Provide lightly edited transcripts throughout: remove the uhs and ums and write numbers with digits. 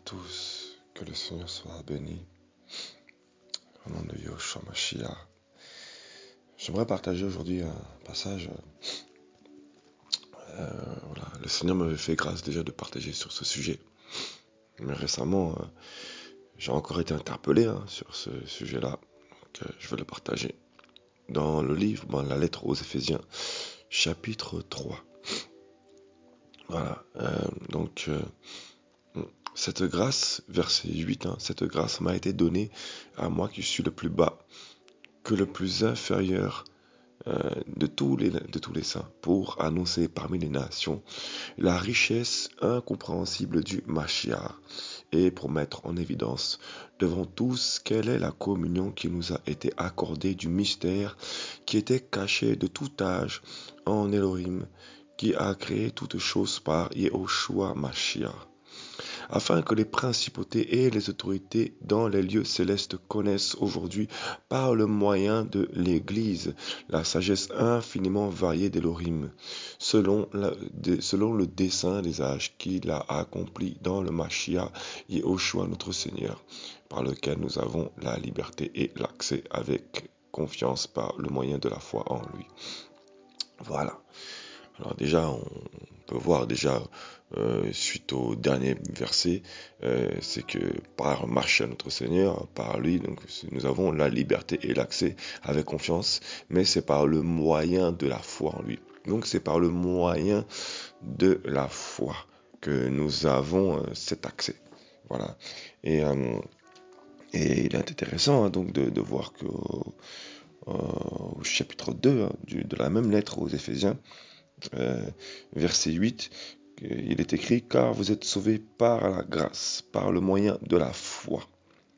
tous, que le Seigneur soit béni. Au nom de Yahushua Mashiach. J'aimerais partager aujourd'hui un passage. Le Seigneur m'avait fait grâce déjà de partager sur ce sujet. Mais récemment, j'ai encore été interpellé sur ce sujet-là. Donc, je vais le partager. Dans le livre, la lettre aux Éphésiens, chapitre 3. Voilà. Cette grâce, verset 8, cette grâce m'a été donnée à moi qui suis le plus bas, que le plus inférieur de tous les saints, pour annoncer parmi les nations la richesse incompréhensible du Mashiach, et pour mettre en évidence devant tous quelle est la communion qui nous a été accordée du mystère qui était caché de tout âge en Elohim, qui a créé toutes choses par Yahushua Mashiach, afin que les principautés et les autorités dans les lieux célestes connaissent aujourd'hui, par le moyen de l'Église, la sagesse infiniment variée d'Elohim, selon le dessein des âges qu'il a accompli dans le Mashiach Yahushua notre Seigneur, par lequel nous avons la liberté et l'accès avec confiance par le moyen de la foi en lui. Voilà. Alors déjà, on peut voir déjà, suite au dernier verset, c'est que par marcher à notre Seigneur, par lui, donc nous avons la liberté et l'accès avec confiance, mais c'est par le moyen de la foi en lui. Donc c'est par le moyen de la foi que nous avons cet accès. Voilà. Et il est intéressant donc de voir que au chapitre 2 de la même lettre aux Éphésiens, verset 8, il est écrit « Car vous êtes sauvés par la grâce, par le moyen de la foi ».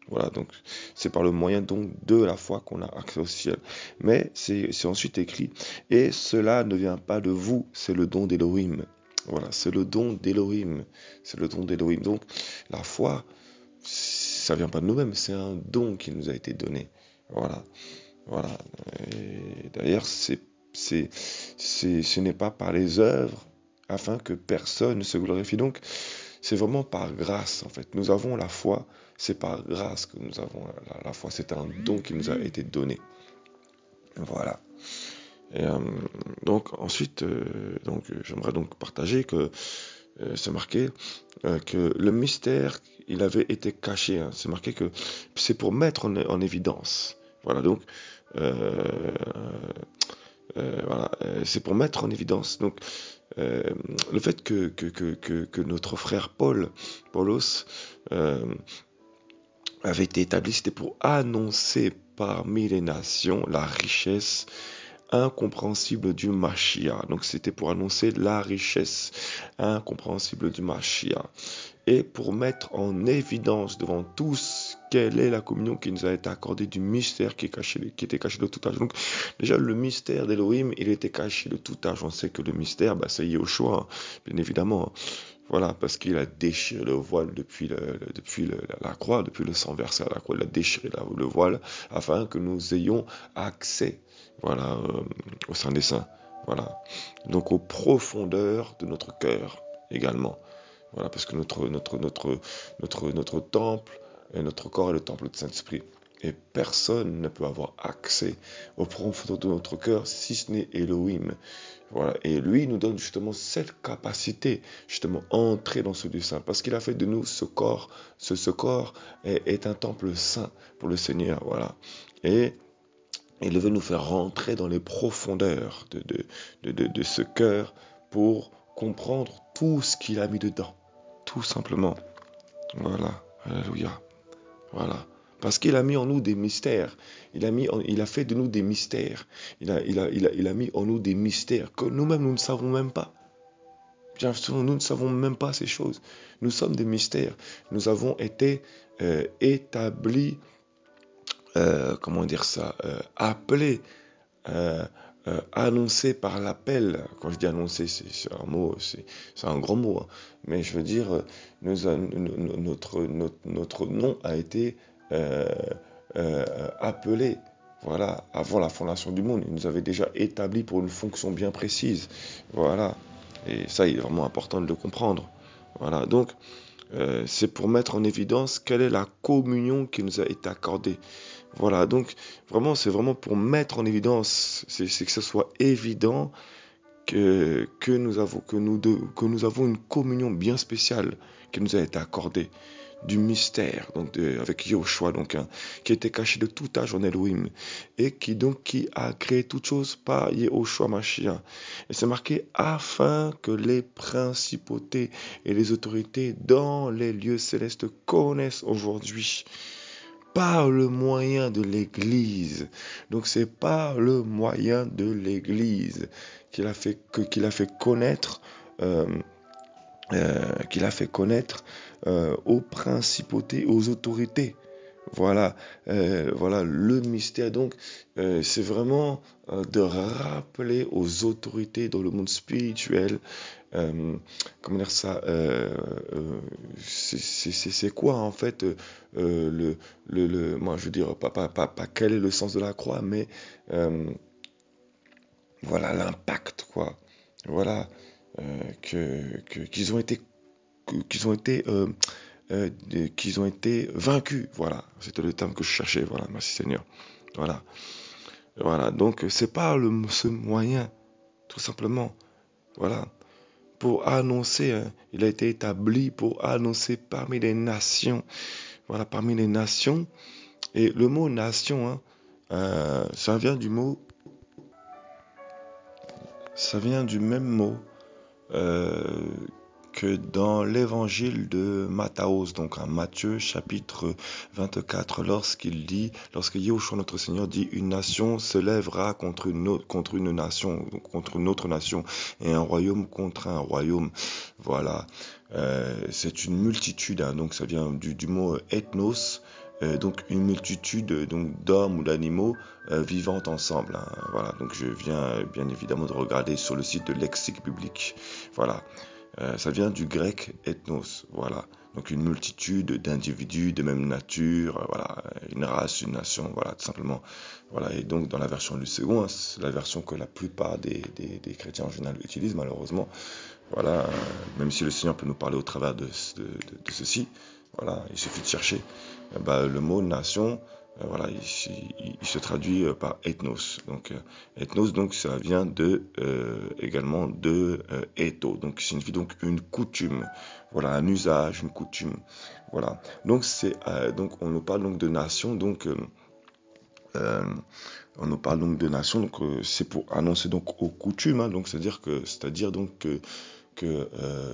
Voilà, donc c'est par le moyen donc de la foi qu'on a accès au ciel. Mais c'est ensuite écrit « Et cela ne vient pas de vous, c'est le don d'Elohim ». Voilà, c'est le don d'Elohim. C'est le don d'Elohim. Donc la foi, ça vient pas de nous-mêmes, c'est un don qui nous a été donné. Voilà. Et d'ailleurs, ce n'est pas par les œuvres afin que personne ne se glorifie. Donc, c'est vraiment par grâce, en fait. Nous avons la foi, c'est par grâce que nous avons la foi. C'est un don qui nous a été donné. Voilà. Et donc, ensuite, j'aimerais donc partager que c'est marqué que le mystère, il avait été caché. C'est marqué que c'est pour mettre en évidence. Voilà, donc, c'est pour mettre en évidence. Donc, le fait que notre frère Paulos, avait été établi, c'était pour annoncer parmi les nations la richesse incompréhensible du Mashiach. Donc c'était pour annoncer la richesse incompréhensible du Mashiach et pour mettre en évidence devant tous quelle est la communion qui nous a été accordée du mystère qui était caché de tout âge. Donc déjà le mystère d'Elohim, il était caché de tout âge. On sait que le mystère, c'est Yahushua, bien évidemment. Voilà, parce qu'il a déchiré le voile depuis la croix, depuis le sang versé à la croix, il a déchiré le voile afin que nous ayons accès, voilà, au sein des saints, voilà. Donc aux profondeurs de notre cœur également, voilà, parce que notre temple et notre corps est le temple du Saint-Esprit. Et personne ne peut avoir accès au profondeur de notre cœur si ce n'est Elohim. Voilà. Et lui nous donne justement cette capacité, justement, entrer dans ce lieu saint. Parce qu'il a fait de nous ce corps. Ce corps est un temple saint pour le Seigneur. Voilà. Et il veut nous faire rentrer dans les profondeurs de ce cœur pour comprendre tout ce qu'il a mis dedans. Tout simplement. Voilà. Alléluia. Voilà. Parce qu'il a mis en nous des mystères. Il a fait de nous des mystères. Il a mis en nous des mystères que nous-mêmes, nous ne savons même pas. Bien souvent, nous ne savons même pas ces choses. Nous sommes des mystères. Nous avons été établis, appelés, annoncés par l'appel. Quand je dis annoncer, c'est un mot, c'est un grand mot. Mais je veux dire, notre nom a été appelé, voilà, avant la fondation du monde. Il nous avait déjà établi pour une fonction bien précise. Voilà. Et ça, il est vraiment important de le comprendre. Voilà. Donc, c'est pour mettre en évidence quelle est la communion qui nous a été accordée. Voilà, donc vraiment, c'est vraiment pour mettre en évidence, c'est que ce soit évident que nous avons une communion bien spéciale qui nous a été accordée du mystère donc avec Yahushua donc qui était caché de tout âge en Elohim et qui a créé toute chose par Yahushua Mashiach. Et c'est marqué afin que les principautés et les autorités dans les lieux célestes connaissent aujourd'hui par le moyen de l'Église. Donc c'est par le moyen de l'Église qu'il a fait connaître euh, aux principautés, aux autorités. Voilà, voilà le mystère. Donc, c'est vraiment de rappeler aux autorités dans le monde spirituel, comment dire ça, c'est quoi en fait moi je veux dire pas quel est le sens de la croix, mais voilà l'impact quoi. Voilà qu'ils ont été qu'ils ont été vaincus. Voilà, c'était le terme que je cherchais. Voilà, merci Seigneur. Voilà, voilà. Donc c'est par ce moyen, tout simplement. Voilà, pour annoncer. Il a été établi pour annoncer parmi les nations. Voilà, parmi les nations. Et le mot nation, ça vient du même mot. Euh, que dans l'évangile de Matthaeus, donc en Matthieu chapitre 24, lorsque Yahushua notre Seigneur dit une nation se lèvera contre une nation, contre une autre nation, et un royaume contre un royaume. Voilà, c'est une multitude, donc ça vient du mot ethnos. Donc une multitude donc d'hommes ou d'animaux vivant ensemble. Voilà, donc je viens bien évidemment de regarder sur le site de Lexique biblique. Voilà, ça vient du grec ethnos, voilà. Donc une multitude d'individus de même nature, voilà, une race, une nation, voilà, tout simplement. Voilà, et donc dans la version du second, c'est la version que la plupart des chrétiens en général utilisent malheureusement. Voilà, même si le Seigneur peut nous parler au travers de ceci, voilà, il suffit de chercher. Le mot nation, voilà, il se traduit par ethnos. Donc ethnos, donc ça vient également de etho, donc signifie donc une coutume. Voilà, un usage, une coutume. Voilà. Donc on nous parle donc de nation, donc euh, on nous parle donc de nation, donc c'est pour annoncer donc aux coutumes, donc c'est-à-dire donc que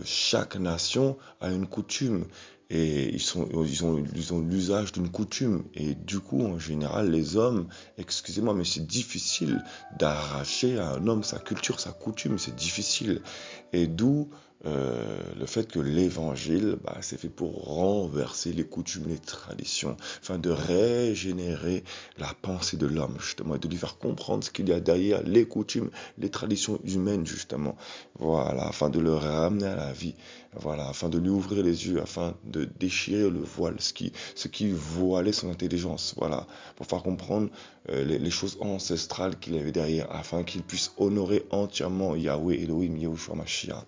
chaque nation a une coutume et ils ont l'usage d'une coutume et du coup en général les hommes, excusez-moi mais c'est difficile d'arracher à un homme sa culture, sa coutume, c'est difficile et d'où le fait que l'évangile, c'est fait pour renverser les coutumes, les traditions, afin de régénérer la pensée de l'homme, justement, et de lui faire comprendre ce qu'il y a derrière les coutumes, les traditions humaines, justement. Voilà, afin de le ramener à la vie, voilà, afin de lui ouvrir les yeux, afin de déchirer le voile, ce qui voilait son intelligence, voilà, pour faire comprendre les choses ancestrales qu'il avait derrière, afin qu'il puisse honorer entièrement Yahweh, Elohim, Yahushua Mashiach.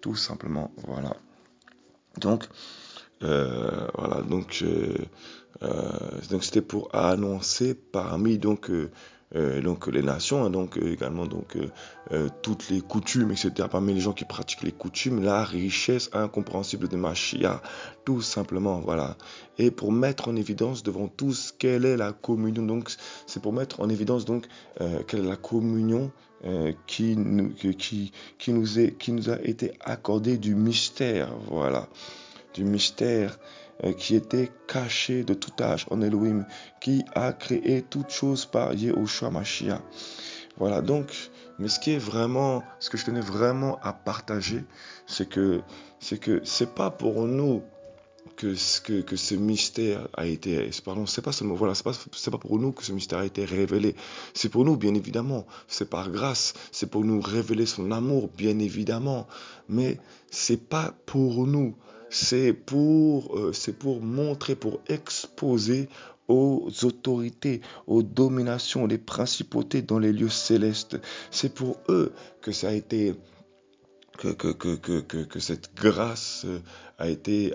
Tout simplement, voilà. Donc, donc c'était pour annoncer parmi donc les nations, également toutes les coutumes, etc. Parmi les gens qui pratiquent les coutumes, la richesse incompréhensible de Mashiach, tout simplement, voilà. Et pour mettre en évidence devant tous quelle est la communion. Donc c'est pour mettre en évidence donc quelle est la communion qui nous a été accordée du mystère, voilà, du mystère qui était caché de tout âge en Elohim, qui a créé toutes choses par Yahushua Mashiach. Voilà, donc, mais ce que je tenais vraiment à partager, c'est pas pour nous que ce mystère a été, pardon, c'est pas seulement, voilà, c'est pas pour nous que ce mystère a été révélé. C'est pour nous, bien évidemment. C'est par grâce. C'est pour nous révéler son amour, bien évidemment. Mais c'est pas pour nous. C'est pour montrer, pour exposer aux autorités, aux dominations, les principautés dans les lieux célestes. C'est pour eux que ça a été que cette grâce a été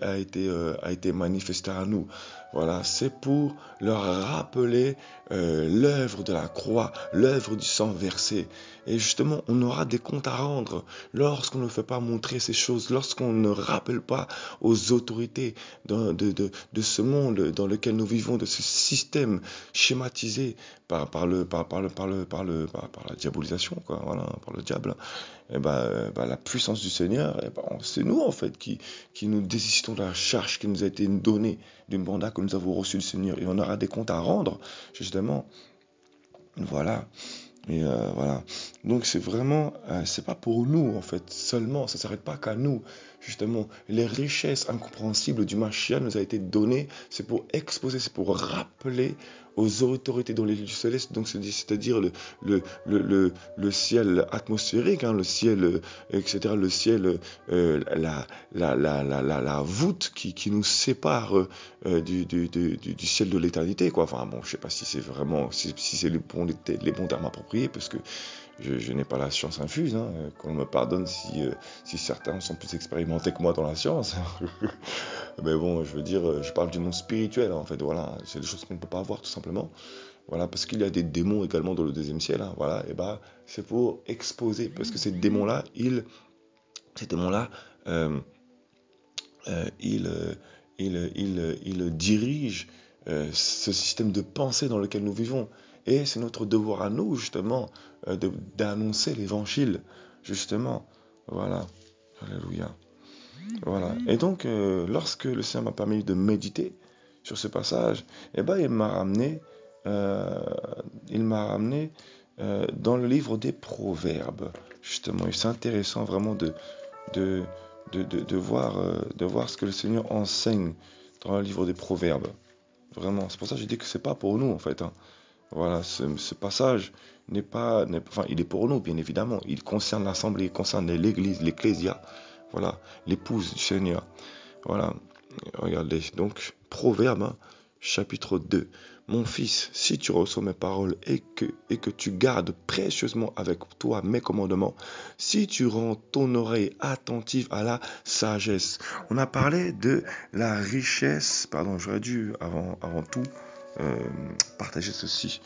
manifestée à nous. Voilà, c'est pour leur rappeler l'œuvre de la croix, l'œuvre du sang versé. Et justement, on aura des comptes à rendre lorsqu'on ne fait pas montrer ces choses, lorsqu'on ne rappelle pas aux autorités de ce monde dans lequel nous vivons, de ce système schématisé par la diabolisation, quoi, voilà, par le diable. Et la puissance du Seigneur, c'est nous en fait qui nous désistons de la charge qui nous a été donnée, du mandat que nous avons reçu du Seigneur. Et on aura des comptes à rendre, justement. Voilà. Et voilà. Donc c'est vraiment, c'est pas pour nous en fait seulement, ça s'arrête pas qu'à nous. Justement, les richesses incompréhensibles du Mashiach nous a été données, c'est pour exposer, c'est pour rappeler aux autorités dans les lieux célestes, donc c'est-à-dire le ciel atmosphérique, hein, le ciel, etc., le ciel, la voûte qui nous sépare du ciel de l'éternité, quoi. Enfin bon, je sais pas si c'est vraiment, si c'est les bons termes appropriés, parce que je n'ai pas la science infuse, hein, qu'on me pardonne si certains sont plus expérimentés que moi dans la science. Mais bon, je veux dire, je parle du monde spirituel, en fait, voilà, c'est des choses qu'on ne peut pas avoir tout simplement. Voilà, parce qu'il y a des démons également dans le deuxième ciel, hein, voilà, et c'est pour exposer, parce que ces démons-là, euh, ils, ils dirigent ce système de pensée dans lequel nous vivons. Et c'est notre devoir à nous, justement, d'annoncer l'évangile, justement. Voilà. Alléluia. Voilà. Et donc, lorsque le Seigneur m'a permis de méditer sur ce passage, il m'a ramené, euh, dans le livre des Proverbes, justement. Et c'est intéressant vraiment de, de voir ce que le Seigneur enseigne dans le livre des Proverbes. Vraiment. C'est pour ça que j'ai dit que c'est pas pour nous, en fait, hein. Voilà, ce passage enfin, il est pour nous, bien évidemment. Il concerne l'assemblée, il concerne l'église, l'ecclésia. Voilà, l'épouse du Seigneur. Voilà, regardez. Donc, Proverbe, hein, chapitre 2. Mon fils, si tu reçois mes paroles et que tu gardes précieusement avec toi mes commandements, si tu rends ton oreille attentive à la sagesse. On a parlé de la richesse, pardon, j'aurais dû avant tout partager ceci.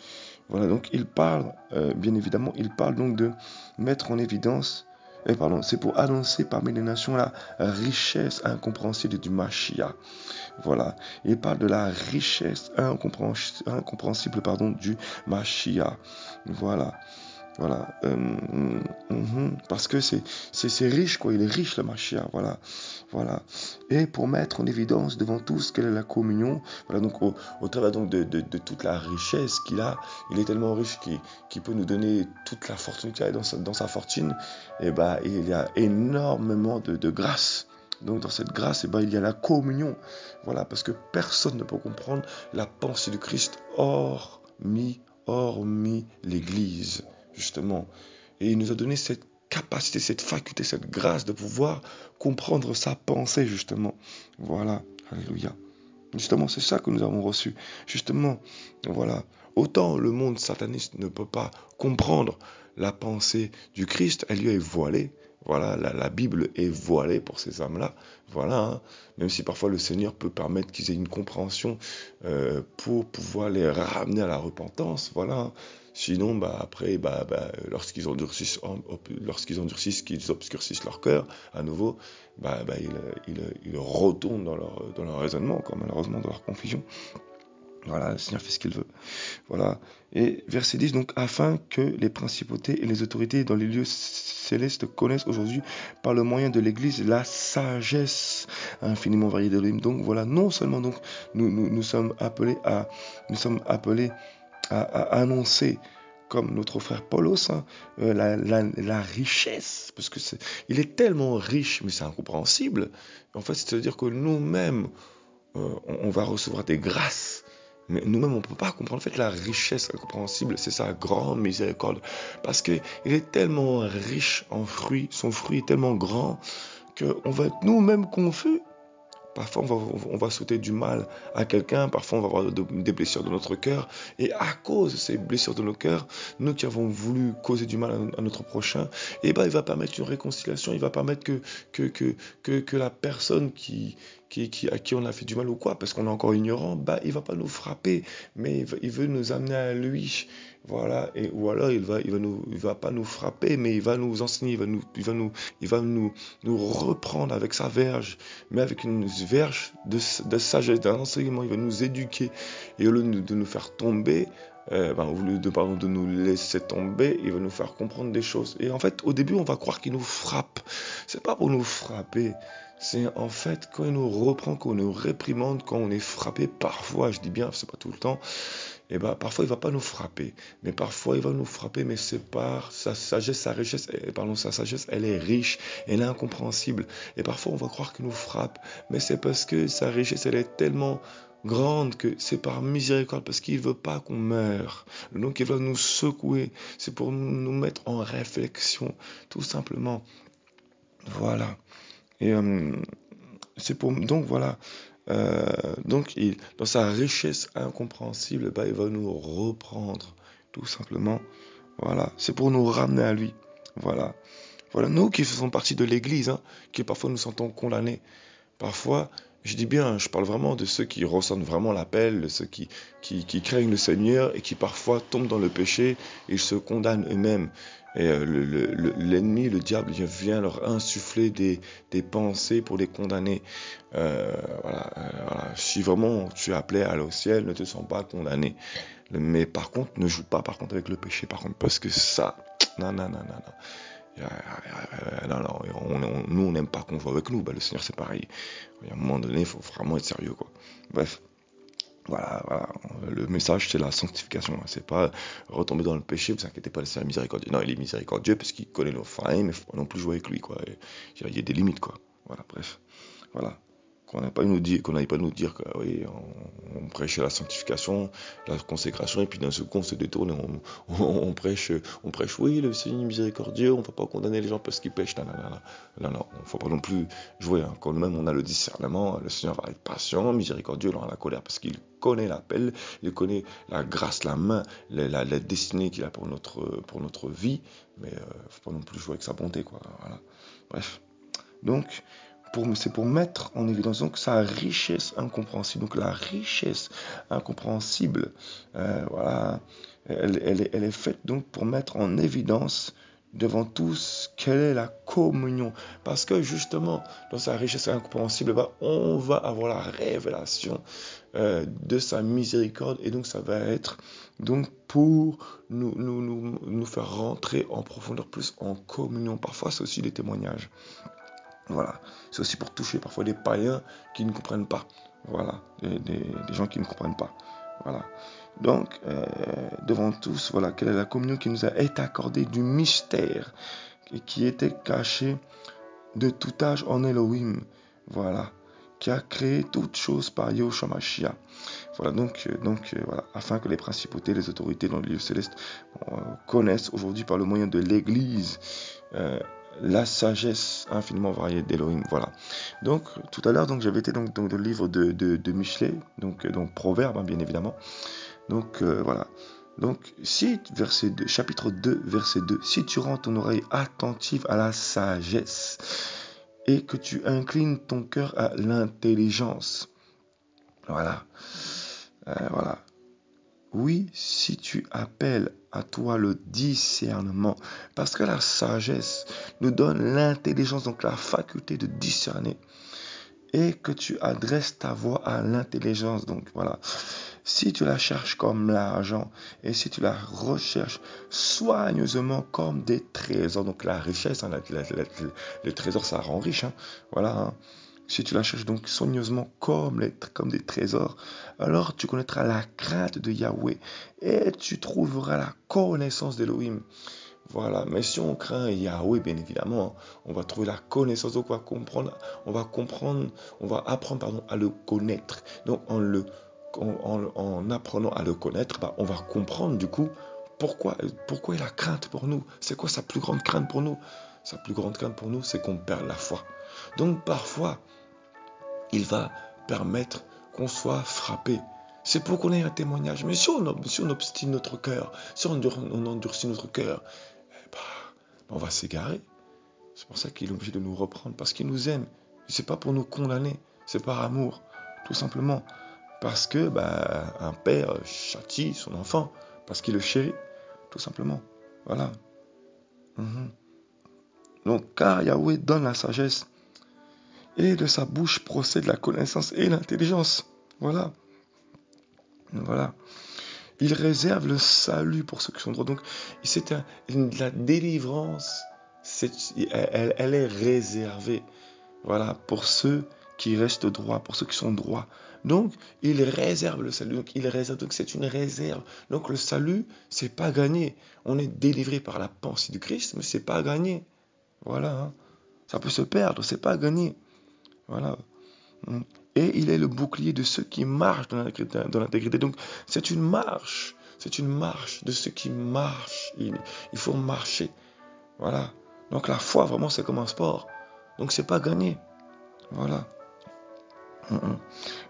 Voilà, donc il parle, bien évidemment, il parle donc de mettre en évidence, c'est pour annoncer parmi les nations la richesse incompréhensible du Mashiach. Voilà, il parle de la richesse incompréhensible, du Mashiach. Voilà. Voilà, parce que c'est riche, quoi. Il est riche, le Mashiach. Voilà, voilà. Et pour mettre en évidence devant tous quelle est la communion. Voilà, donc au travers donc de toute la richesse qu'il a, il est tellement riche qu'il peut nous donner toute la fortune qu'il a dans sa fortune. Et il y a énormément de grâce. Donc dans cette grâce, il y a la communion. Voilà, parce que personne ne peut comprendre la pensée du Christ hormis l'Église. Justement. Et il nous a donné cette capacité, cette faculté, cette grâce de pouvoir comprendre sa pensée, justement. Voilà. Alléluia. Justement, c'est ça que nous avons reçu. Justement, voilà. Autant le monde sataniste ne peut pas comprendre la pensée du Christ, elle lui est voilée. Voilà, la Bible est voilée pour ces hommes-là. Voilà, hein. Même si parfois le Seigneur peut permettre qu'ils aient une compréhension pour pouvoir les ramener à la repentance. Voilà, hein. Sinon, après, lorsqu'ils endurcissent, qu'ils obscurcissent leur cœur, à nouveau, ils retournent dans leur raisonnement, quoi, malheureusement, dans leur confusion. Voilà, le Seigneur fait ce qu'il veut. Voilà. Et verset 10, donc, afin que les principautés et les autorités dans les lieux célestes connaissent aujourd'hui, par le moyen de l'Église, la sagesse infiniment variée d'Élohim. Donc, voilà, non seulement, donc, nous sommes appelés à annoncer, comme notre frère Paulos, hein, la richesse, parce que il est tellement riche, mais c'est incompréhensible. En fait, c'est-à-dire que nous-mêmes, on va recevoir des grâces, mais nous-mêmes, on ne peut pas comprendre. En fait, la richesse incompréhensible, c'est sa grande miséricorde, parce qu'il est tellement riche en fruits, son fruit est tellement grand, qu'on va être nous-mêmes confus. Parfois, on va souhaiter du mal à quelqu'un. Parfois, on va avoir des blessures de notre cœur. Et à cause de ces blessures de nos cœurs, nous qui avons voulu causer du mal à notre prochain, eh ben, il va permettre une réconciliation. Il va permettre que la personne à qui on a fait du mal ou quoi, parce qu'on est encore ignorant, bah, il va pas nous frapper, mais il veut nous amener à lui. Voilà, ou alors il va pas nous frapper, mais il va nous enseigner, il va nous reprendre avec sa verge, mais avec une verge de sagesse, d'un enseignement. Il va nous éduquer, et au lieu de nous faire tomber, au lieu de nous laisser tomber, il va nous faire comprendre des choses. Et en fait, au début, on va croire qu'il nous frappe. C'est pas pour nous frapper. C'est en fait quand il nous reprend, quand on nous réprimande, quand on est frappé, parfois, je dis bien, c'est pas tout le temps, et ben parfois il va pas nous frapper, mais parfois il va nous frapper, mais c'est par sa sagesse, sa richesse, sa sagesse, elle est riche, elle est incompréhensible, et parfois on va croire qu'il nous frappe, mais c'est parce que sa richesse, elle est tellement grande que c'est par miséricorde, parce qu'il veut pas qu'on meure, donc il va nous secouer, c'est pour nous mettre en réflexion, tout simplement, voilà. Et c'est pour donc voilà. Donc dans sa richesse incompréhensible, bah, il va nous reprendre tout simplement. Voilà, c'est pour nous ramener à lui. Voilà, voilà nous qui faisons partie de l'Église, hein, qui parfois nous sentons condamnés. Parfois, je dis bien, je parle vraiment de ceux qui ressentent vraiment l'appel, de ceux qui craignent le Seigneur et qui parfois tombent dans le péché et se condamnent eux-mêmes. Et l'ennemi, le diable, il vient leur insuffler des pensées pour les condamner. Voilà. Si vraiment tu es appelé à aller au ciel, ne te sens pas condamné. Mais par contre, ne joue pas par contre avec le péché, par contre, parce que ça, non, non, non, non, non. Non, nous on n'aime pas qu'on joue avec nous, bah, le Seigneur c'est pareil. À un moment donné, il faut vraiment être sérieux, quoi. Bref, voilà. Le message c'est la sanctification, hein. C'est pas retomber dans le péché, vous inquiétez pas, le Seigneur est miséricordieux. Non, il est miséricordieux parce qu'il connaît nos failles, mais il faut pas non plus jouer avec lui, quoi. Il y a des limites, quoi. Voilà, bref. Voilà. Qu'on n'aille pas nous dire que oui, on prêche la sanctification, la consécration, et puis d'un seul coup on se détourne et on prêche, oui, le Seigneur est miséricordieux, on ne va pas condamner les gens parce qu'ils pêchent, non, il ne faut pas non plus jouer, hein. Quand même on a le discernement, le Seigneur va être patient, miséricordieux, il aura la colère, parce qu'il connaît l'appel, il connaît la grâce, la main, la destinée qu'il a pour notre vie, mais il ne faut pas non plus jouer avec sa bonté, quoi. Voilà. Bref. Donc, c'est pour mettre en évidence donc sa richesse incompréhensible. Donc la richesse incompréhensible, voilà, elle est faite donc pour mettre en évidence devant tous quelle est la communion. Parce que justement, dans sa richesse incompréhensible, on va avoir la révélation de sa miséricorde. Et donc ça va être donc pour nous faire rentrer en profondeur plus en communion. Parfois c'est aussi des témoignages. Voilà, c'est aussi pour toucher parfois des païens qui ne comprennent pas. Voilà, des gens qui ne comprennent pas. Voilà. Donc, devant tous, voilà, quelle est la communion qui nous a été accordée du mystère et qui était caché de tout âge en Elohim. Voilà, qui a créé toutes choses par Yahushua Mashiach. Voilà, voilà, afin que les principautés, les autorités dans le lieu céleste connaissent aujourd'hui par le moyen de l'Église la sagesse infiniment variée d'Elohim. Voilà. Donc, tout à l'heure, j'avais été dans le livre de Michelet, donc Proverbe, hein, bien évidemment. Donc, voilà. Donc, chapitre 2, verset 2, si tu rends ton oreille attentive à la sagesse et que tu inclines ton cœur à l'intelligence. Voilà. Voilà. Oui, si tu appelles à toi le discernement, parce que la sagesse nous donne l'intelligence, donc la faculté de discerner, et que tu adresses ta voix à l'intelligence, donc voilà. Si tu la cherches comme l'argent, et si tu la recherches soigneusement comme des trésors, donc la richesse, hein, le trésor ça rend riche, hein, voilà, hein. Si tu la cherches donc soigneusement comme des trésors, alors tu connaîtras la crainte de Yahweh et tu trouveras la connaissance d'Elohim. Voilà, mais si on craint Yahweh, bien évidemment, on va trouver la connaissance, donc on va apprendre à le connaître. Donc en apprenant à le connaître, on va comprendre du coup pourquoi il a crainte pour nous. C'est quoi sa plus grande crainte pour nous? Sa plus grande crainte pour nous, c'est qu'on perde la foi. Donc parfois, il va permettre qu'on soit frappé. C'est pour qu'on ait un témoignage. Mais si on obstine notre cœur, si on endurcit notre cœur, on va s'égarer. C'est pour ça qu'il est obligé de nous reprendre, parce qu'il nous aime. C'est pas pour nous condamner, c'est par amour, tout simplement. Parce que un père châtie son enfant, parce qu'il le chérit, tout simplement. Voilà. Donc, car Yahweh donne la sagesse, et de sa bouche procède la connaissance et l'intelligence. Voilà. Il réserve le salut pour ceux qui sont droits. Donc, c'est la délivrance, elle est réservée. Voilà, pour ceux qui restent droits, pour ceux qui sont droits. Donc, il réserve le salut. Donc, c'est une réserve. Donc, le salut, c'est pas gagné. On est délivré par la pensée du Christ, mais c'est pas gagné. Voilà. Ça peut se perdre, c'est pas gagné. Voilà. Et il est le bouclier de ceux qui marchent dans l'intégrité. Donc, c'est une marche. C'est une marche de ceux qui marchent. Il faut marcher. Voilà. Donc, la foi, vraiment, c'est comme un sport. Donc, c'est pas gagné. Voilà.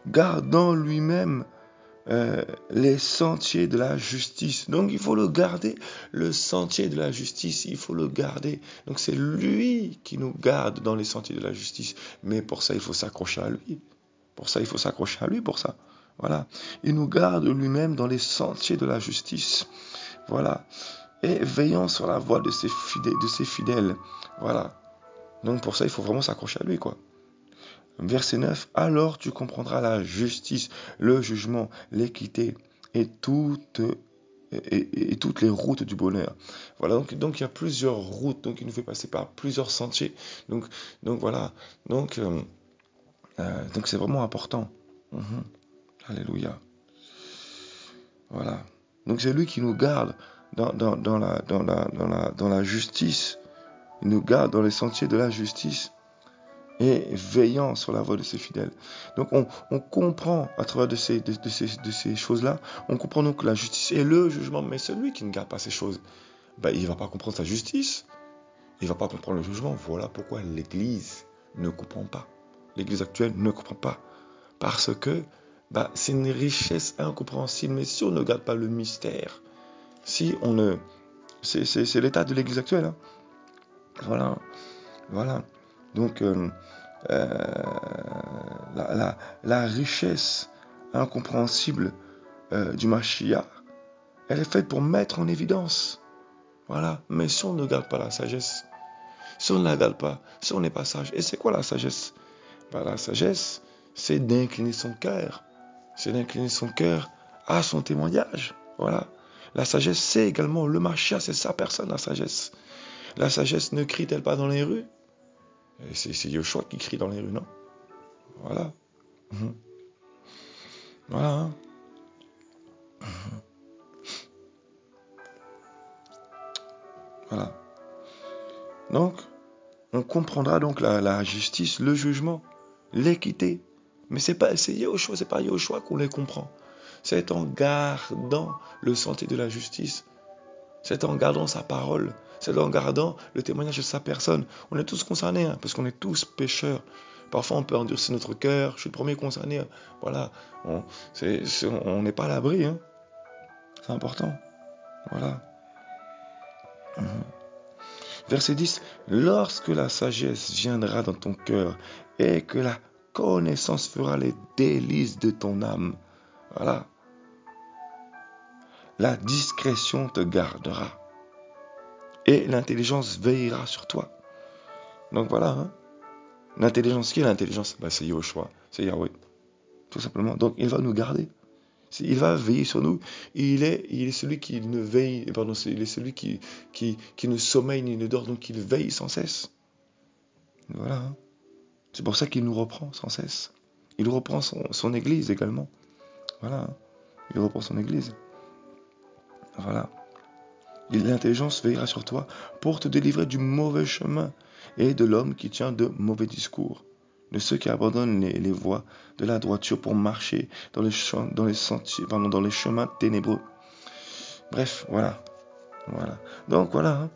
Gardant lui-même les sentiers de la justice. Donc, il faut le garder. Le sentier de la justice, il faut le garder. Donc, c'est lui qui nous garde dans les sentiers de la justice. Mais pour ça, il faut s'accrocher à lui. Voilà. Il nous garde lui-même dans les sentiers de la justice. Voilà. Et veillant sur la voie de ses fidèles. Voilà. Donc pour ça, il faut vraiment s'accrocher à lui, quoi. Verset 9. Alors tu comprendras la justice, le jugement, l'équité et toutes les routes du bonheur. Voilà, donc il y a plusieurs routes, donc il nous fait passer par plusieurs sentiers. Donc voilà. Donc c'est vraiment important. Alléluia. Voilà. Donc c'est lui qui nous garde dans la justice. Il nous garde dans les sentiers de la justice et veillant sur la voie de ses fidèles. Donc on comprend à travers de ces choses-là, on comprend donc la justice et le jugement. Mais celui qui ne garde pas ces choses, il ne va pas comprendre sa justice. Il ne va pas comprendre le jugement. Voilà pourquoi l'Église ne comprend pas. L'Église actuelle ne comprend pas. Parce que c'est une richesse incompréhensible. Mais si on ne garde pas le mystère, si on ne... C'est l'état de l'Église actuelle. Voilà. Donc, la richesse incompréhensible du Mashiach, elle est faite pour mettre en évidence. Voilà. Mais si on ne garde pas la sagesse, si on ne la garde pas, si on n'est pas sage, et c'est quoi la sagesse? La sagesse, c'est d'incliner son cœur. C'est d'incliner son cœur à son témoignage. Voilà. La sagesse, c'est également le Mashiach, c'est sa personne, la sagesse. La sagesse ne crie-t-elle pas dans les rues? C'est Yoshua qui crie dans les rues, non? Voilà. Voilà. Voilà. Donc, on comprendra donc la justice, le jugement, l'équité. Mais c'est pas Yoshua qu'on les comprend. C'est en gardant le sentier de la justice. C'est en gardant sa parole. C'est en gardant le témoignage de sa personne. On est tous concernés, parce qu'on est tous pécheurs. Parfois, on peut endurcir notre cœur. Je suis le premier concerné. Voilà. On n'est pas à l'abri. C'est important. Voilà. Verset 10. Lorsque la sagesse viendra dans ton cœur et que la connaissance fera les délices de ton âme. Voilà. La discrétion te gardera. Et l'intelligence veillera sur toi. Donc voilà. L'intelligence, qui est l'intelligence? C'est Yoshua, c'est Yahweh. Tout simplement. Donc il va nous garder. Il va veiller sur nous. Il est celui qui ne veille, il est celui qui ne sommeille ni ne dort, donc il veille sans cesse. Voilà. C'est pour ça qu'il nous reprend sans cesse. Il reprend son église également. Voilà. Il reprend son église. Voilà. L'intelligence veillera sur toi pour te délivrer du mauvais chemin et de l'homme qui tient de mauvais discours, de ceux qui abandonnent les voies de la droiture pour marcher dans les chemins ténébreux. Bref, voilà. Donc voilà.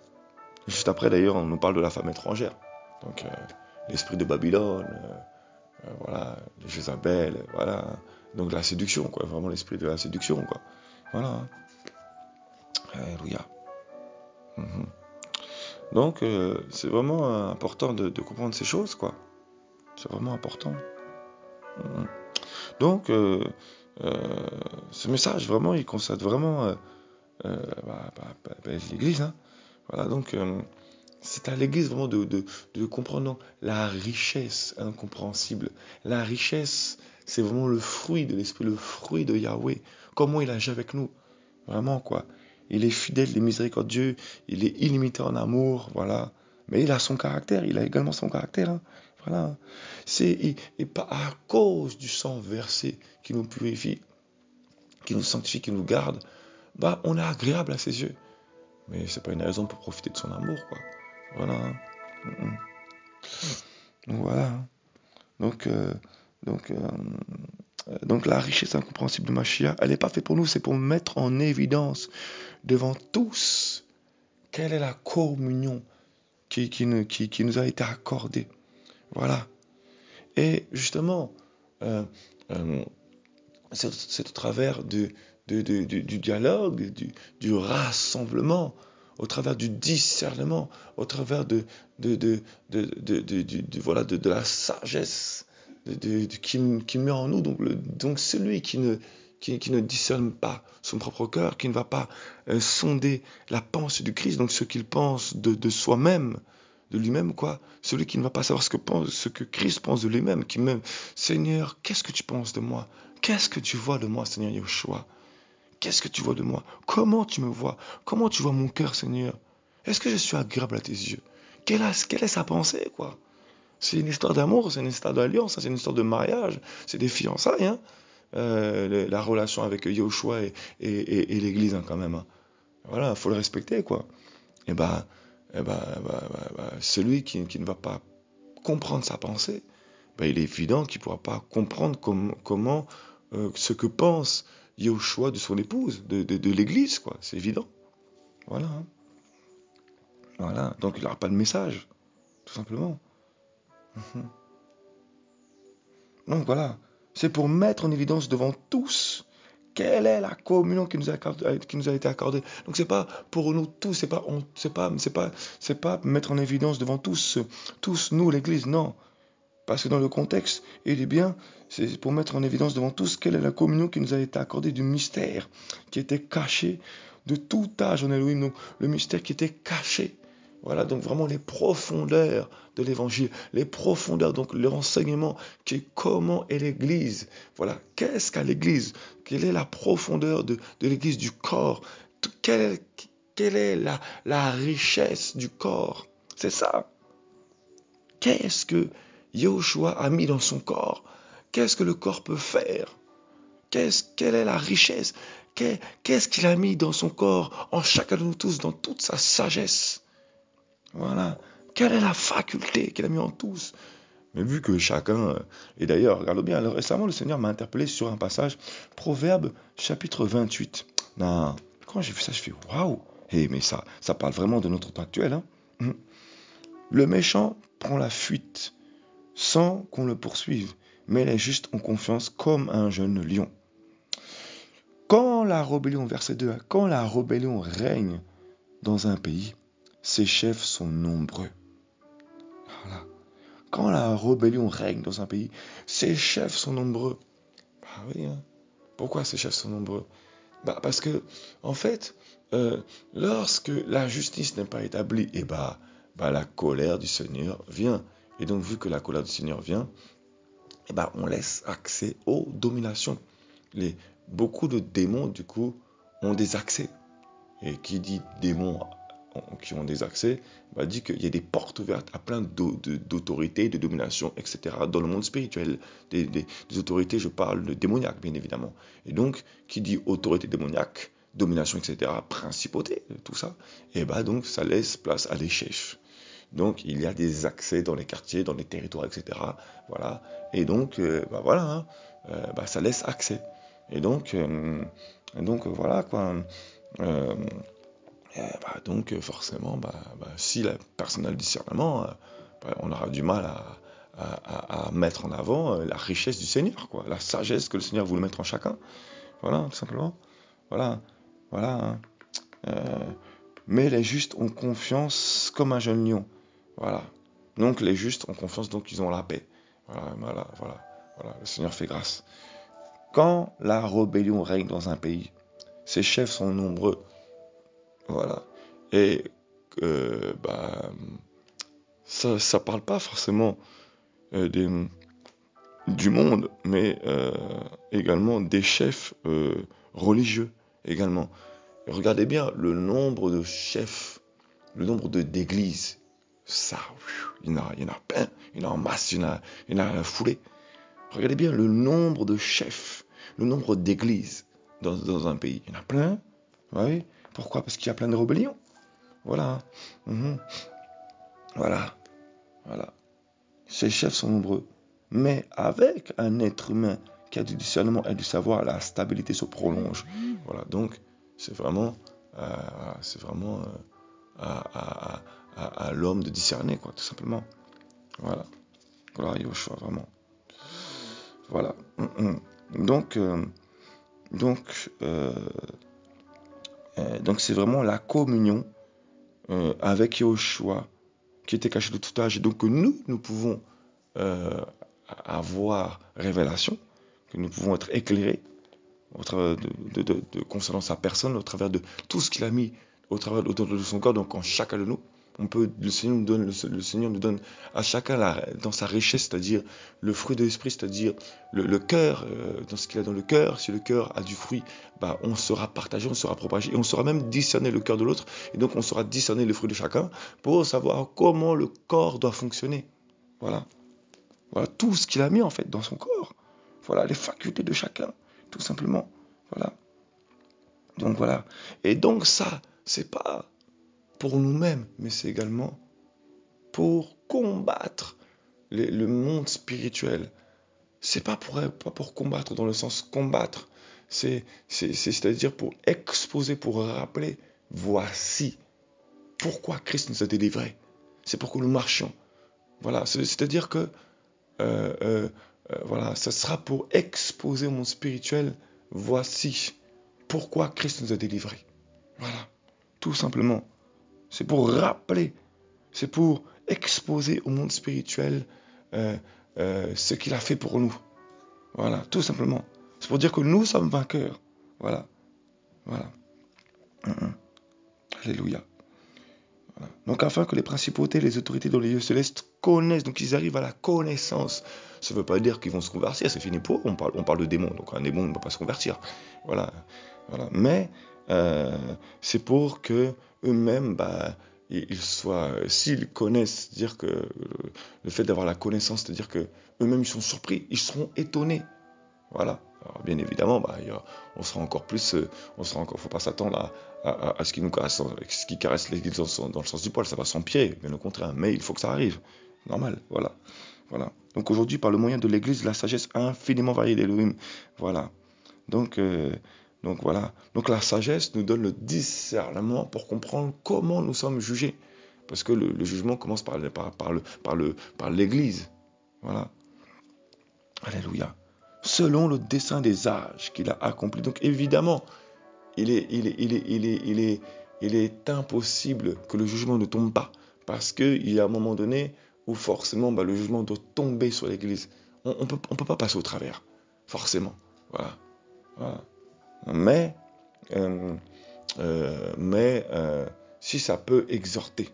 Juste après d'ailleurs, on nous parle de la femme étrangère. Donc l'esprit de Babylone, voilà, Jézabel, voilà. Donc la séduction, quoi, vraiment l'esprit de la séduction, quoi. Voilà. Alléluia. Mhm. Donc c'est vraiment important de comprendre ces choses, quoi. C'est vraiment important. Mhm. Donc euh, ce message, vraiment, il concerne vraiment l'Église, hein. Voilà, donc c'est à l'Église vraiment de comprendre la richesse incompréhensible. La richesse, c'est vraiment le fruit de l'Esprit, le fruit de Yahweh. Comment il agit avec nous. Vraiment, quoi. Il est fidèle, il est miséricordieux, il est illimité en amour, voilà. Mais il a son caractère, il a également son caractère, hein. Voilà. Et pas à cause du sang versé qui nous purifie, qui nous sanctifie, qui nous garde, bah on est agréable à ses yeux. Mais c'est pas une raison pour profiter de son amour, quoi. Voilà. Mm. Donc voilà. Donc, euh, donc, euh, donc la richesse incompréhensible de Mashiach, elle n'est pas faite pour nous, c'est pour mettre en évidence devant tous quelle est la communion qui nous a été accordée. Voilà. Et justement, euh, euh, c'est au travers du dialogue, du rassemblement, au travers du discernement, au travers voilà, de la sagesse qui met en nous. Donc celui qui ne discerne pas son propre cœur, qui ne va pas sonder la pensée du Christ, donc ce qu'il pense de soi-même, de lui-même, quoi. Celui qui ne va pas savoir ce que Christ pense de lui-même, qui même, Seigneur, qu'est-ce que tu penses de moi? Qu'est-ce que tu vois de moi, Seigneur Yahushua? Qu'est-ce que tu vois de moi? Comment tu me vois? Comment tu vois mon cœur, Seigneur? Est-ce que je suis agréable à tes yeux? Quelle est sa pensée, quoi? C'est une histoire d'amour, c'est une histoire d'alliance, c'est une histoire de mariage, c'est des fiançailles, hein? La relation avec Yahushua et l'Église, hein, quand même, hein. Voilà, il faut le respecter, quoi. Et bah, celui qui ne va pas comprendre sa pensée, bah, il est évident qu'il ne pourra pas comprendre comment ce que pense Yahushua de son épouse, de l'Église, quoi. C'est évident. Voilà, hein. Voilà. Donc il n'aura pas de message, tout simplement. Mhm. Donc voilà. C'est pour mettre en évidence devant tous quelle est la communion qui nous a été accordée. Donc c'est pas pour nous tous, c'est pas mettre en évidence devant tous nous l'Église, non. Parce que dans le contexte, il est bien, c'est pour mettre en évidence devant tous quelle est la communion qui nous a été accordée du mystère qui était caché de tout âge en Elohim. Donc le mystère qui était caché. Voilà, donc vraiment les profondeurs de l'évangile, les profondeurs, donc le renseignement qui est comment est l'Église. Voilà, qu'est-ce qu'a l'Église? Quelle est la profondeur de l'Église, du corps? Quelle est la richesse du corps? C'est ça. Qu'est-ce que Yahushua a mis dans son corps? Qu'est-ce que le corps peut faire? Quelle est la richesse? Qu'est-ce qu'il a mis dans son corps, en chacun de nous tous, dans toute sa sagesse? Voilà. Quelle est la faculté qu'il a mis en tous? Mais vu que chacun... Et d'ailleurs, regarde bien, alors, récemment, le Seigneur m'a interpellé sur un passage, Proverbe chapitre 28. Non, quand j'ai vu ça, je fais waouh! Hey, mais ça parle vraiment de notre temps actuel, hein? Le méchant prend la fuite sans qu'on le poursuive, mais les justes ont confiance comme un jeune lion. Quand la rébellion, verset 2, quand la rébellion règne dans un pays, ses chefs sont nombreux. Voilà. Quand la rébellion règne dans un pays, ses chefs sont nombreux. Bah oui, hein. Pourquoi ces chefs sont nombreux? Bah parce que, en fait, lorsque la justice n'est pas établie, et la colère du Seigneur vient. Et donc, vu que la colère du Seigneur vient, on laisse accès aux dominations. Beaucoup de démons, du coup, ont des accès. Et qui dit démons qui ont des accès, dit qu'il y a des portes ouvertes à plein d'autorités, de dominations, etc. Dans le monde spirituel, des autorités, je parle de démoniaques, bien évidemment. Et donc, qui dit autorité démoniaque, domination, etc., principauté, tout ça, donc ça laisse place à des chefs. Donc il y a des accès dans les quartiers, dans les territoires, etc. Voilà. Et donc, voilà, hein, ça laisse accès. Et donc voilà quoi. Euh, donc forcément, si la personne a le discernement, on aura du mal à mettre en avant la richesse du Seigneur, quoi, la sagesse que le Seigneur voulait mettre en chacun. Voilà, tout simplement. Voilà, voilà. Hein. Mais les justes ont confiance comme un jeune lion. Voilà. Donc les justes ont confiance, donc ils ont la paix. Voilà. Le Seigneur fait grâce. Quand la rébellion règne dans un pays, ses chefs sont nombreux. Voilà. Et ça parle pas forcément du monde, mais également des chefs religieux également. Et regardez bien le nombre de chefs, le nombre d'églises. Ça, il y en a plein, il y en a en masse, il y en a à la foulée. Regardez bien le nombre de chefs, le nombre d'églises dans un pays. Il y en a plein. Oui. Pourquoi? Parce qu'il y a plein de rébellions. Voilà. Voilà. Ces chefs sont nombreux. Mais avec un être humain qui a du discernement et du savoir, la stabilité se prolonge. Voilà. Donc, c'est vraiment à l'homme de discerner, quoi, tout simplement. Voilà. Gloire à Yoshua, vraiment. Voilà. Donc c'est vraiment la communion avec Yoshua qui était caché de tout âge. Et donc que nous pouvons avoir révélation, que nous pouvons être éclairés au travers concernant sa personne, au travers de tout ce qu'il a mis au travers de son corps, donc en chacun de nous. Le Seigneur nous donne à chacun dans sa richesse, c'est-à-dire le fruit de l'esprit, c'est-à-dire le cœur, dans ce qu'il a dans le cœur. Si le cœur a du fruit, on sera partagé, on sera propagé, et on saura même discerner le cœur de l'autre, et donc on saura discerner le fruit de chacun pour savoir comment le corps doit fonctionner. Voilà tout ce qu'il a mis en fait dans son corps. Voilà les facultés de chacun, tout simplement. Voilà. Donc voilà. Et donc ça, c'est pas pour nous-mêmes, mais c'est également pour combattre le monde spirituel. C'est pas pour combattre dans le sens combattre, c'est-à-dire pour exposer, pour rappeler, voici pourquoi Christ nous a délivrés. C'est pourquoi nous marchions. Voilà, c'est-à-dire que ça sera pour exposer au monde spirituel, voici pourquoi Christ nous a délivrés. Voilà, tout simplement. C'est pour rappeler, c'est pour exposer au monde spirituel ce qu'il a fait pour nous. Voilà, tout simplement. C'est pour dire que nous sommes vainqueurs. Voilà. Alléluia. Voilà. Donc afin que les principautés, les autorités dans les lieux célestes connaissent, donc ils arrivent à la connaissance. Ça ne veut pas dire qu'ils vont se convertir, c'est fini pour eux. On parle de démons, donc un démon ne va pas se convertir. Voilà. Mais c'est pour que eux-mêmes, ils soient, s'ils connaissent, c'est-à-dire que le fait d'avoir la connaissance, c'est-à-dire que eux-mêmes ils sont surpris, ils seront étonnés. Voilà. Alors, bien évidemment, on sera encore plus, faut pas s'attendre à ce qui caresse l'église dans le sens du poil, ça va s'empirer, bien au contraire. Mais il faut que ça arrive, normal. Voilà. Donc aujourd'hui, par le moyen de l'église, la sagesse infiniment variée d'Elohim. Voilà. Donc voilà. Donc la sagesse nous donne le discernement pour comprendre comment nous sommes jugés, parce que le jugement commence par l'église. Voilà. Alléluia. Selon le dessein des âges qu'il a accompli. Donc évidemment, il est impossible que le jugement ne tombe pas, parce qu'il y a un moment donné où forcément le jugement doit tomber sur l'Église. On peut pas passer au travers, forcément. Voilà. Mais si ça peut exhorter,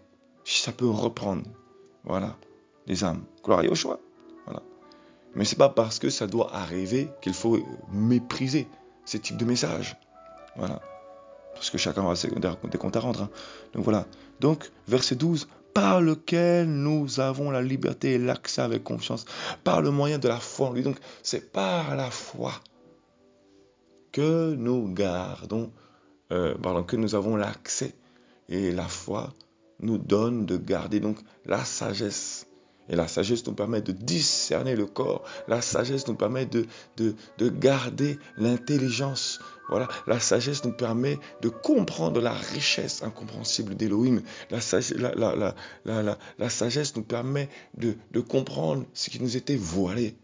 si ça peut reprendre, voilà, les âmes. Gloire à Yoshua. Voilà. Mais c'est pas parce que ça doit arriver qu'il faut mépriser ces types de messages. Voilà. Parce que chacun aura des comptes à rendre. Hein. Donc voilà. Donc, verset 12, par lequel nous avons la liberté et l'accès avec confiance, par le moyen de la foi en lui. Donc, c'est par la foi que nous gardons, que nous avons l'accès. Et la foi nous donne de garder donc la sagesse. Et la sagesse nous permet de discerner le corps. La sagesse nous permet de garder l'intelligence. Voilà. La sagesse nous permet de comprendre la richesse incompréhensible d'Élohim. La sagesse nous permet de comprendre ce qui nous était voilé.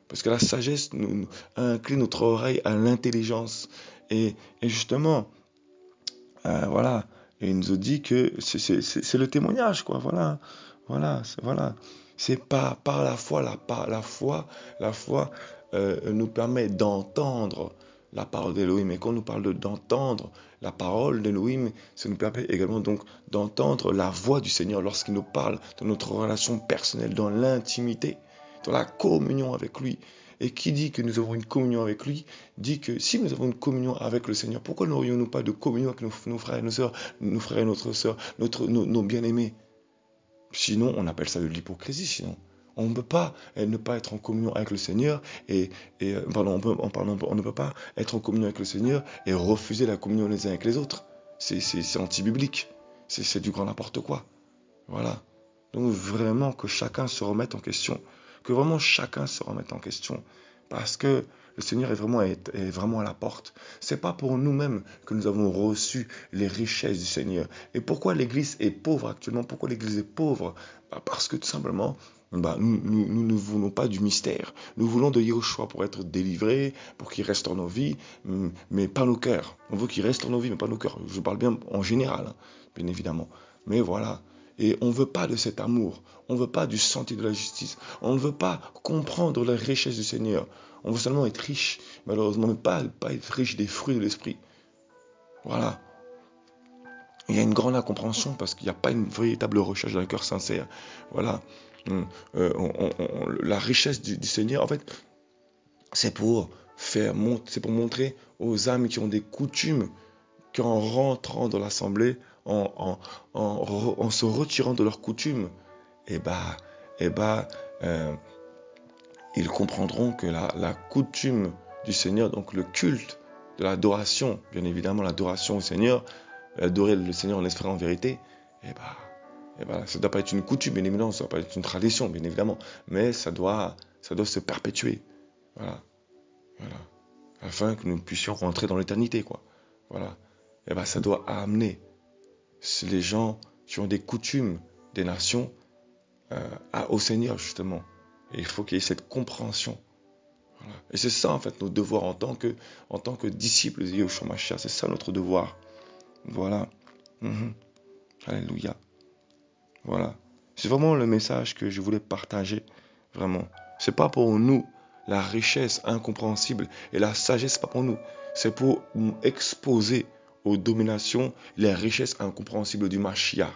Parce que la sagesse nous incline notre oreille à l'intelligence. Et justement, voilà. Et il nous a dit que c'est le témoignage, quoi. Voilà. Voilà. C'est par la foi. La foi nous permet d'entendre la parole d'Élohim. Et quand on nous parle d'entendre la parole d'Élohim, ça nous permet également donc d'entendre la voix du Seigneur lorsqu'il nous parle de notre relation personnelle, dans l'intimité, dans la communion avec lui. Et qui dit que nous avons une communion avec lui, dit que si nous avons une communion avec le Seigneur, pourquoi n'aurions-nous pas de communion avec nos frères et nos sœurs, nos frères et notre sœurs, nos bien-aimés? Sinon, on appelle ça de l'hypocrisie, sinon. On ne peut pas ne pas être en communion avec le Seigneur on ne peut pas être en communion avec le Seigneur et refuser la communion les uns avec les autres. C'est anti-biblique. C'est du grand n'importe quoi. Voilà. Donc vraiment que chacun se remette en question. Que vraiment chacun se remette en question. Parce que le Seigneur est vraiment à la porte. C'est pas pour nous-mêmes que nous avons reçu les richesses du Seigneur. Et pourquoi l'Église est pauvre actuellement? Pourquoi l'Église est pauvre? Parce que tout simplement, nous ne voulons pas du mystère. Nous voulons de Yahushua pour être délivrés, pour qu'il reste dans nos vies, mais pas nos cœurs. On veut qu'il reste dans nos vies, mais pas nos cœurs. Je parle bien en général, bien évidemment. Mais voilà. Et on ne veut pas de cet amour. On ne veut pas du sentier de la justice. On ne veut pas comprendre les richesses du Seigneur. On veut seulement être riche, malheureusement, mais pas être riche des fruits de l'esprit. Voilà. Il y a une grande incompréhension parce qu'il n'y a pas une véritable recherche d'un cœur sincère. Voilà. La richesse du Seigneur, en fait, c'est pour montrer aux âmes qui ont des coutumes qu'en rentrant dans l'assemblée, en se retirant de leurs coutumes, ils comprendront que la coutume du Seigneur, donc le culte de l'adoration, bien évidemment l'adoration au Seigneur, adorer le Seigneur en esprit en vérité, ça ne doit pas être une coutume, bien évidemment, ça ne doit pas être une tradition, bien évidemment, mais ça doit se perpétuer, voilà, afin que nous puissions rentrer dans l'éternité, quoi, voilà, ça doit amener les gens qui ont des coutumes des nations au Seigneur, justement. Et il faut qu'il y ait cette compréhension. Voilà. Et c'est ça, en fait, notre devoir en tant que disciples de Yahushua Mashiach. C'est ça notre devoir. Voilà. Alléluia. Voilà. C'est vraiment le message que je voulais partager. Vraiment. C'est pas pour nous la richesse incompréhensible et la sagesse, c'est pas pour nous. C'est pour nous exposer aux dominations, les richesses incompréhensibles du Mashiach.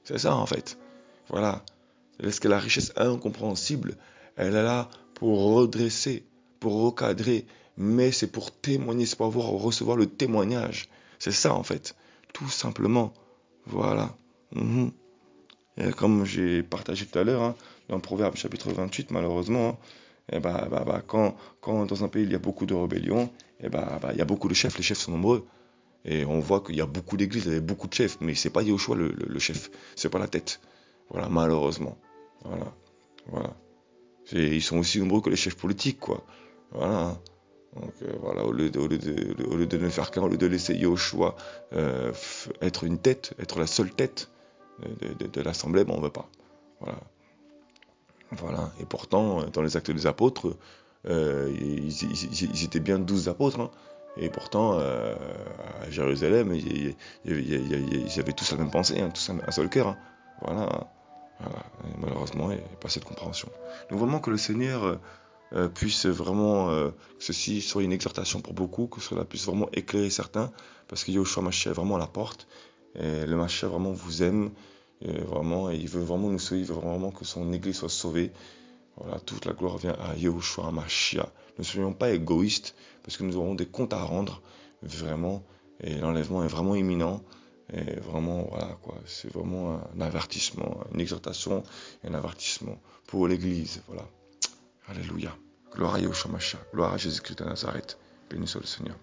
C'est ça, en fait. Voilà. Parce que la richesse incompréhensible, elle est là pour redresser, pour recadrer, mais c'est pour témoigner, c'est pour recevoir le témoignage. C'est ça, en fait. Tout simplement. Voilà. Et comme j'ai partagé tout à l'heure, dans Proverbe chapitre 28, malheureusement, quand dans un pays il y a beaucoup de rébellions, il y a beaucoup de chefs, les chefs sont nombreux. Et on voit qu'il y a beaucoup d'églises, il y a beaucoup de chefs, mais c'est pas Yahushua le chef, c'est pas la tête. Voilà, malheureusement. Voilà. Ils sont aussi nombreux que les chefs politiques, quoi. Voilà. Donc voilà, au lieu de ne faire qu'un, au lieu de laisser Yahushua être une tête, être la seule tête de l'assemblée, on ne veut pas. Voilà. Et pourtant, dans les actes des apôtres, ils étaient bien 12 apôtres, et pourtant, à Jérusalem, ils avaient tous la même pensée, tous un seul cœur. Voilà. Et malheureusement, il n'y a pas cette compréhension. Donc vraiment que le Seigneur puisse vraiment, que ceci soit une exhortation pour beaucoup, que cela puisse vraiment éclairer certains, parce que Yahushua Mashiach est vraiment à la porte, et le Mashiach vraiment vous aime, et il veut vraiment nous sauver, il veut vraiment que son Église soit sauvée. Voilà, toute la gloire vient à Yahushua Mashiach. Ne soyons pas égoïstes, parce que nous aurons des comptes à rendre, vraiment, et l'enlèvement est vraiment imminent. Et vraiment, voilà quoi, c'est vraiment un avertissement, une exhortation et un avertissement pour l'Église. Voilà. Alléluia. Gloire à Yahushua Mashiach. Gloire à Jésus-Christ de Nazareth. Béni soit le Seigneur.